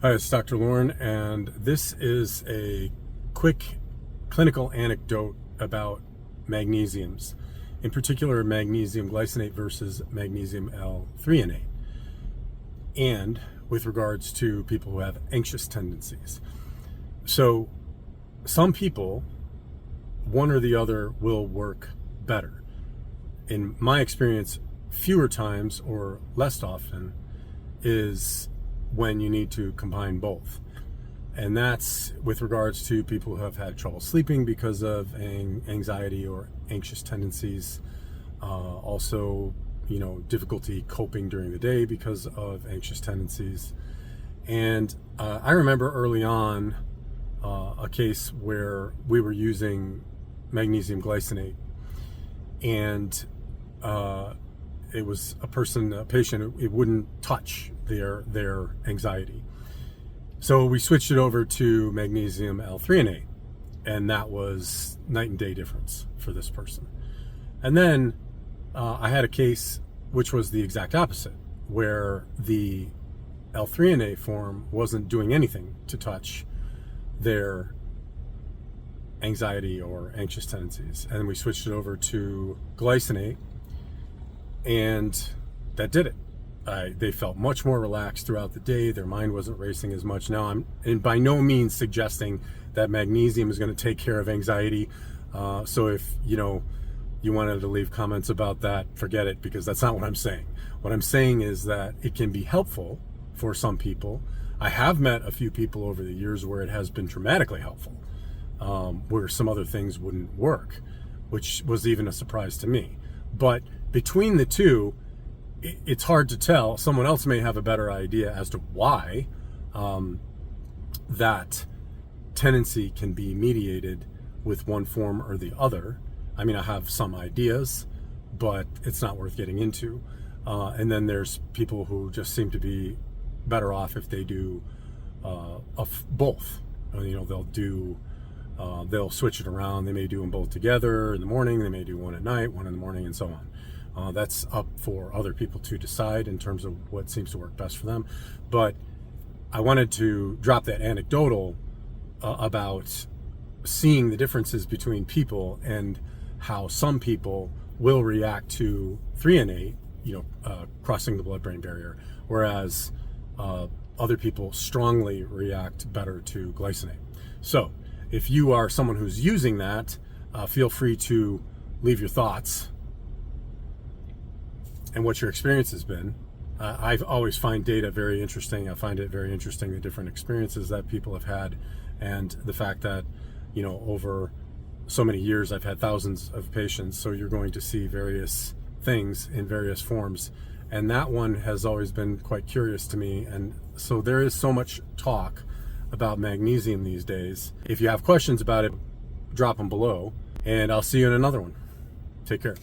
Hi, it's Dr. Lorn, and this is a quick clinical anecdote about magnesiums, in particular magnesium glycinate versus magnesium L-Threonate, and with regards to people who have anxious tendencies. So some people, one or the other will work better. In my experience, fewer times or less often is when you need to combine both. And that's with regards to people who have had trouble sleeping because of anxiety or anxious tendencies. Also, difficulty coping during the day because of anxious tendencies. And I remember early on a case where we were using magnesium glycinate, and it was a patient, it wouldn't touch their anxiety. So we switched it over to magnesium L-Threonate, and that was night and day difference for this person. And then I had a case which was the exact opposite, where the L-Threonate form wasn't doing anything to touch their anxiety or anxious tendencies. And we switched it over to glycinate, and that did it. They felt much more relaxed throughout the day. Their mind wasn't racing as much. Now, I'm by no means suggesting that magnesium is going to take care of anxiety. So if you wanted to leave comments about that, forget it, because that's not what I'm saying. What I'm saying is that it can be helpful for some people. I have met a few people over the years where it has been dramatically helpful, where some other things wouldn't work, which was even a surprise to me. But between the two, it's hard to tell. Someone else may have a better idea as to why that tendency can be mediated with one form or the other. I mean, I have some ideas, but it's not worth getting into. And then there's people who just seem to be better off if they do both. They'll switch it around. They may do them both together in the morning. They may do one at night, one in the morning, and so on. That's up for other people to decide in terms of what seems to work best for them. But I wanted to drop that anecdotal about seeing the differences between people and how some people will react to threonate, crossing the blood-brain barrier, whereas other people strongly react better to glycinate. So if you are someone who's using that, feel free to leave your thoughts and what your experience has been. I always find data very interesting. I find it very interesting, the different experiences that people have had, and the fact that, over so many years, I've had thousands of patients, so you're going to see various things in various forms. And that one has always been quite curious to me. And so there is so much talk about magnesium these days. If you have questions about it, drop them below, and I'll see you in another one. Take care.